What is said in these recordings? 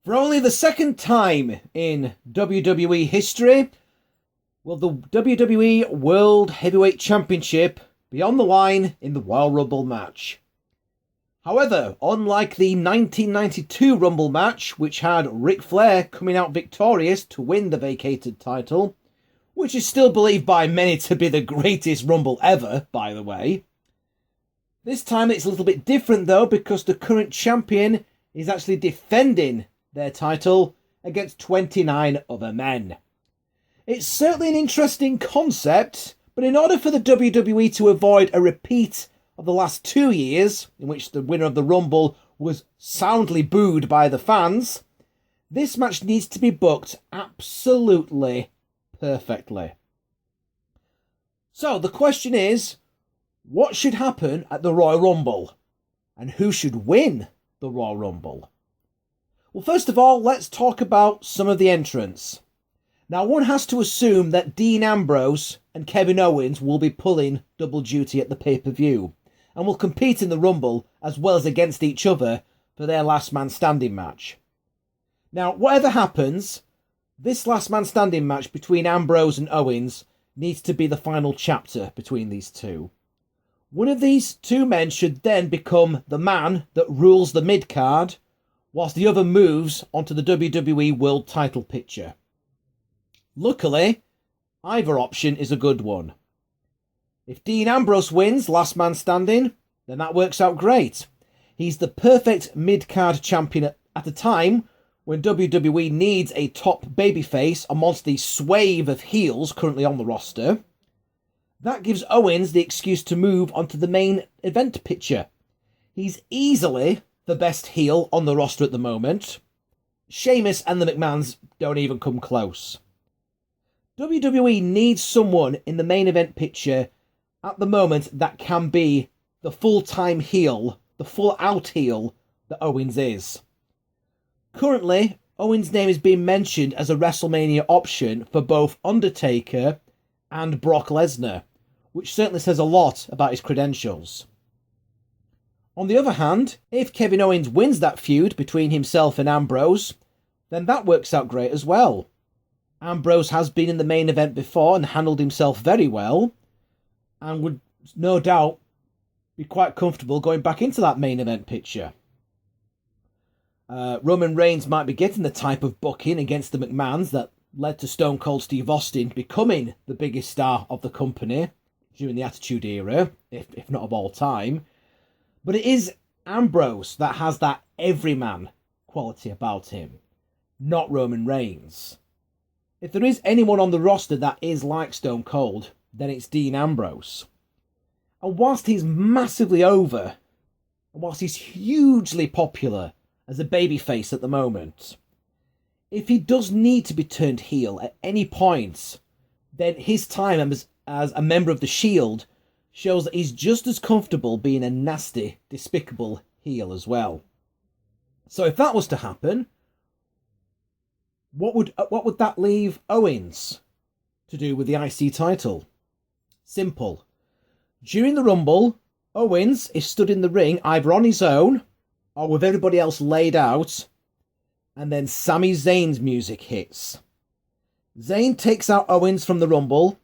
For only the second time in WWE history will the WWE World Heavyweight Championship be on the line in the Royal Rumble match. However, unlike the 1992 Rumble match, which had Ric Flair coming out victorious to win the vacated title, which is still believed by many to be the greatest Rumble ever, by the way. This time it's a little bit different though, because the current champion is actually defending their title against 29 other men. It's certainly an interesting concept, but in order for the WWE to avoid a repeat of the last 2 years, in which the winner of the Rumble was soundly booed by the fans, this match needs to be booked absolutely perfectly. So the question is, what should happen at the Royal Rumble? And who should win the Royal Rumble? Well, first of all, let's talk about some of the entrants. Now, one has to assume that Dean Ambrose and Kevin Owens will be pulling double duty at the pay-per-view and will compete in the Rumble as well as against each other for their last man standing match. Now, whatever happens, this last man standing match between Ambrose and Owens needs to be the final chapter between these two. One of these two men should then become the man that rules the mid-card, whilst the other moves onto the WWE World title picture. Luckily, either option is a good one. If Dean Ambrose wins last man standing, then that works out great. He's the perfect mid-card champion at a time when WWE needs a top babyface amongst the swathe of heels currently on the roster. That gives Owens the excuse to move onto the main event picture. He's easily the best heel on the roster at the moment. Sheamus and the McMahons don't even come close. WWE needs someone in the main event picture at the moment that can be the full-time heel, the full-out heel that Owens is. Currently, Owens' name is being mentioned as a WrestleMania option for both Undertaker and Brock Lesnar, which certainly says a lot about his credentials. On the other hand, if Kevin Owens wins that feud between himself and Ambrose, then that works out great as well. Ambrose has been in the main event before and handled himself very well, and would no doubt be quite comfortable going back into that main event picture. Roman Reigns might be getting the type of booking against the McMahons that led to Stone Cold Steve Austin becoming the biggest star of the company during the Attitude Era, if not of all time. But it is Ambrose that has that everyman quality about him, not Roman Reigns. If there is anyone on the roster that is like Stone Cold, then it's Dean Ambrose. And whilst he's massively over, and whilst he's hugely popular as a babyface at the moment, if he does need to be turned heel at any point, then his time as a member of the Shield shows that he's just as comfortable being a nasty, despicable heel as well. So if that was to happen, what would that leave Owens to do with the IC title? Simple. During the Rumble, Owens is stood in the ring either on his own or with everybody else laid out, and then Sami Zayn's music hits. Zayn takes out Owens from the Rumble,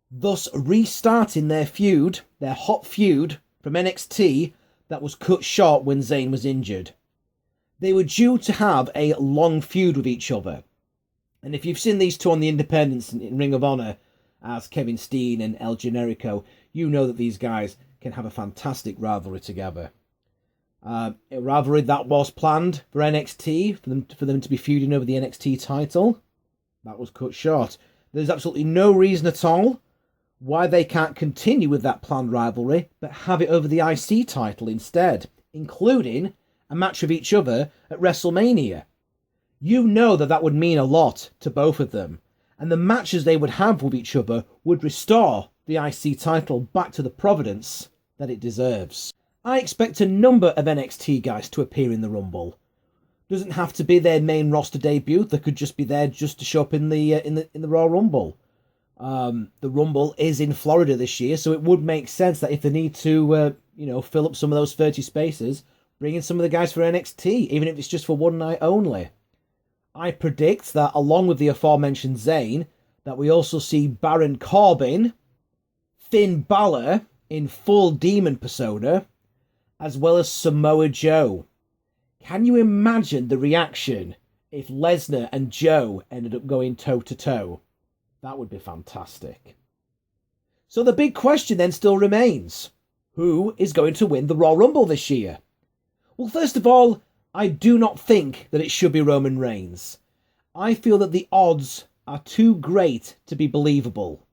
thus restarting their feud, their hot feud from NXT that was cut short when Zayn was injured. They were due to have a long feud with each other. And if you've seen these two on the Independents in Ring of Honor as Kevin Steen and El Generico, you know that these guys can have a fantastic rivalry together. A rivalry that was planned for NXT, for them to be feuding over the NXT title. That was cut short. There's absolutely no reason at all why they can't continue with that planned rivalry, but have it over the IC title instead, including a match of each other at WrestleMania. You know that would mean a lot to both of them, and the matches they would have with each other would restore the IC title back to the providence that it deserves. I expect a number of NXT guys to appear in the Rumble. Doesn't have to be their main roster debut. They could just be there just to show up in the Royal Rumble. The Rumble is in Florida this year, so it would make sense that if they need to, fill up some of those 30 spaces, bring in some of the guys for NXT, even if it's just for one night only. I predict that along with the aforementioned Zayn, that we also see Baron Corbin, Finn Balor in full demon persona, as well as Samoa Joe. Can you imagine the reaction if Lesnar and Joe ended up going toe-to-toe? That would be fantastic. So the big question then still remains. Who is going to win the Royal Rumble this year? Well, first of all, I do not think that it should be Roman Reigns. I feel that the odds are too great to be believable.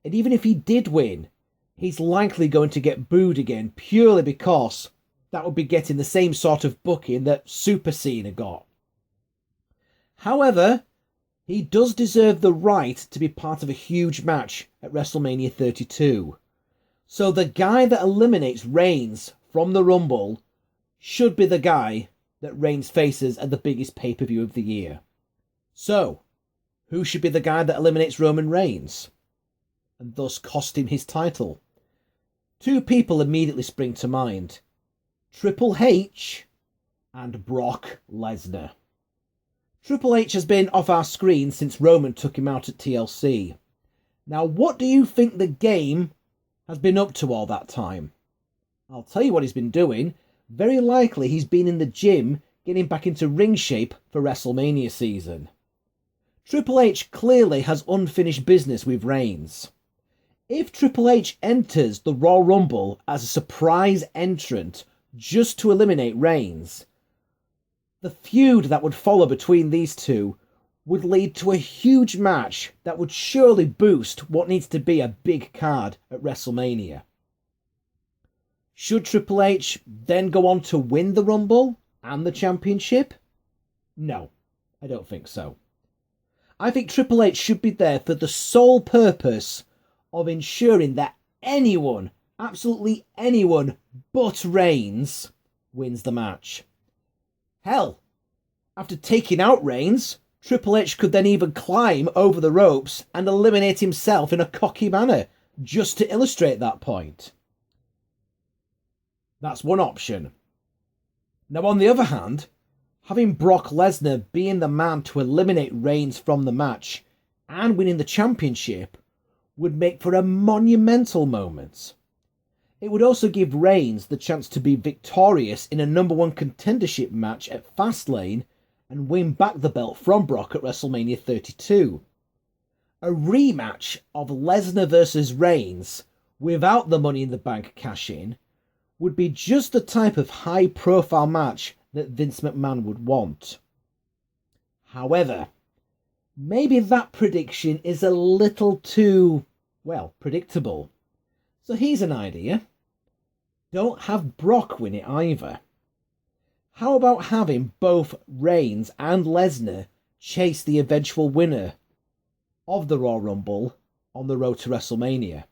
And even if he did win, he's likely going to get booed again purely because that would be getting the same sort of booking that Super Cena got. However, he does deserve the right to be part of a huge match at WrestleMania 32. So the guy that eliminates Reigns from the Rumble should be the guy that Reigns faces at the biggest pay-per-view of the year. So, who should be the guy that eliminates Roman Reigns and thus cost him his title? Two people immediately spring to mind. Triple H and Brock Lesnar. Triple H has been off our screen since Roman took him out at TLC. Now, what do you think the game has been up to all that time? I'll tell you what he's been doing. Very likely he's been in the gym getting back into ring shape for WrestleMania season. Triple H clearly has unfinished business with Reigns. If Triple H enters the Royal Rumble as a surprise entrant just to eliminate Reigns, the feud that would follow between these two would lead to a huge match that would surely boost what needs to be a big card at WrestleMania. Should Triple H then go on to win the Rumble and the championship? No, I don't think so. I think Triple H should be there for the sole purpose of ensuring that anyone, absolutely anyone but Reigns, wins the match. Hell, after taking out Reigns, Triple H could then even climb over the ropes and eliminate himself in a cocky manner, just to illustrate that point. That's one option. Now, on the other hand, having Brock Lesnar being the man to eliminate Reigns from the match and winning the championship would make for a monumental moment. It would also give Reigns the chance to be victorious in a number one contendership match at Fastlane and win back the belt from Brock at WrestleMania 32. A rematch of Lesnar versus Reigns without the Money in the Bank cash-in would be just the type of high-profile match that Vince McMahon would want. However, maybe that prediction is a little too, predictable. So here's an idea. Don't have Brock win it either. How about having both Reigns and Lesnar chase the eventual winner of the Royal Rumble on the road to WrestleMania?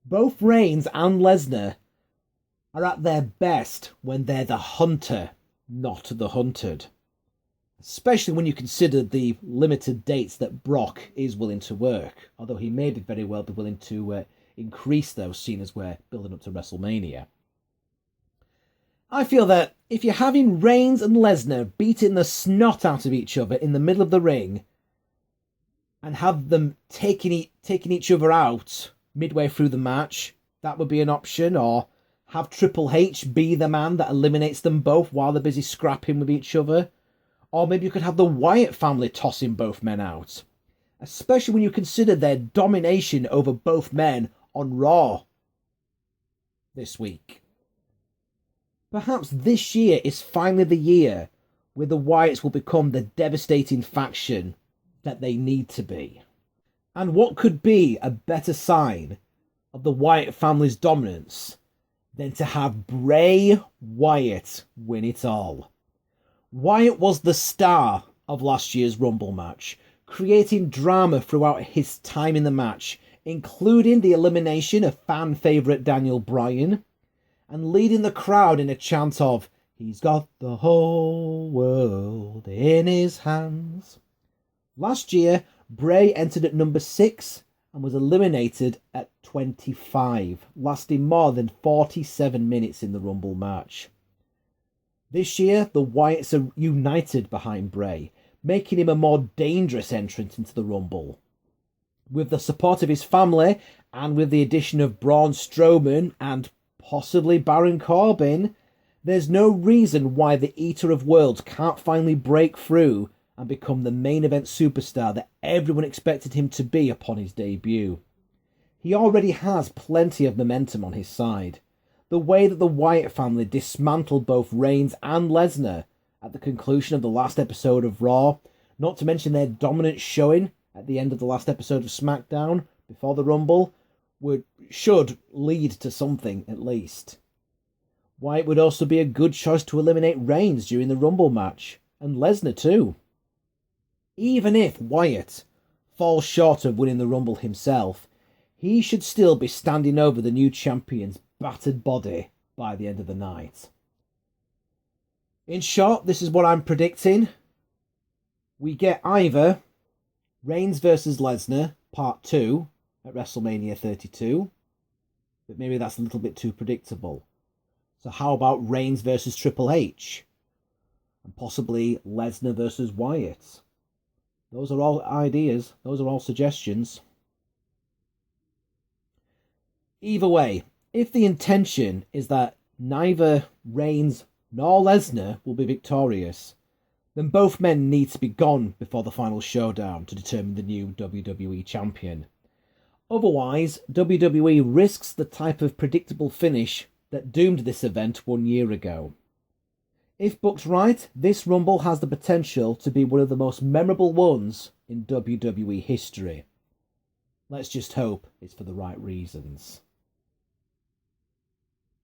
Both Reigns and Lesnar are at their best when they're the hunter, not the hunted. Especially when you consider the limited dates that Brock is willing to work, although he may very well be willing to increase those, seeing as we're building up to WrestleMania. I feel that if you're having Reigns and Lesnar beating the snot out of each other in the middle of the ring and have them taking each other out midway through the match, that would be an option. Or have Triple H be the man that eliminates them both while they're busy scrapping with each other. Or maybe you could have the Wyatt family tossing both men out. Especially when you consider their domination over both men on Raw this week. Perhaps this year is finally the year where the Wyatts will become the devastating faction that they need to be. And what could be a better sign of the Wyatt family's dominance than to have Bray Wyatt win it all? Wyatt was the star of last year's Rumble match, creating drama throughout his time in the match, including the elimination of fan favourite Daniel Bryan, and leading the crowd in a chant of, "He's got the whole world in his hands." Last year, Bray entered at number 6 and was eliminated at 25, lasting more than 47 minutes in the Rumble match. This year, the Wyatts are united behind Bray, making him a more dangerous entrant into the Rumble. With the support of his family, and with the addition of Braun Strowman and possibly Baron Corbin, there's no reason why the Eater of Worlds can't finally break through and become the main event superstar that everyone expected him to be upon his debut. He already has plenty of momentum on his side. The way that the Wyatt family dismantled both Reigns and Lesnar at the conclusion of the last episode of Raw, not to mention their dominant showing at the end of the last episode of SmackDown before the Rumble, should lead to something at least. Wyatt would also be a good choice to eliminate Reigns during the Rumble match, and Lesnar too. Even if Wyatt falls short of winning the Rumble himself, he should still be standing over the new champion's battered body by the end of the night. In short, this is what I'm predicting. We get either Reigns versus Lesnar, Part 2, at WrestleMania 32, but maybe that's a little bit too predictable. So how about Reigns versus Triple H? And possibly Lesnar versus Wyatt? Those are all ideas. Those are all suggestions. Either way, if the intention is that neither Reigns nor Lesnar will be victorious, then both men need to be gone before the final showdown to determine the new WWE champion. Otherwise, WWE risks the type of predictable finish that doomed this event 1 year ago. If booked right, this Rumble has the potential to be one of the most memorable ones in WWE history. Let's just hope it's for the right reasons.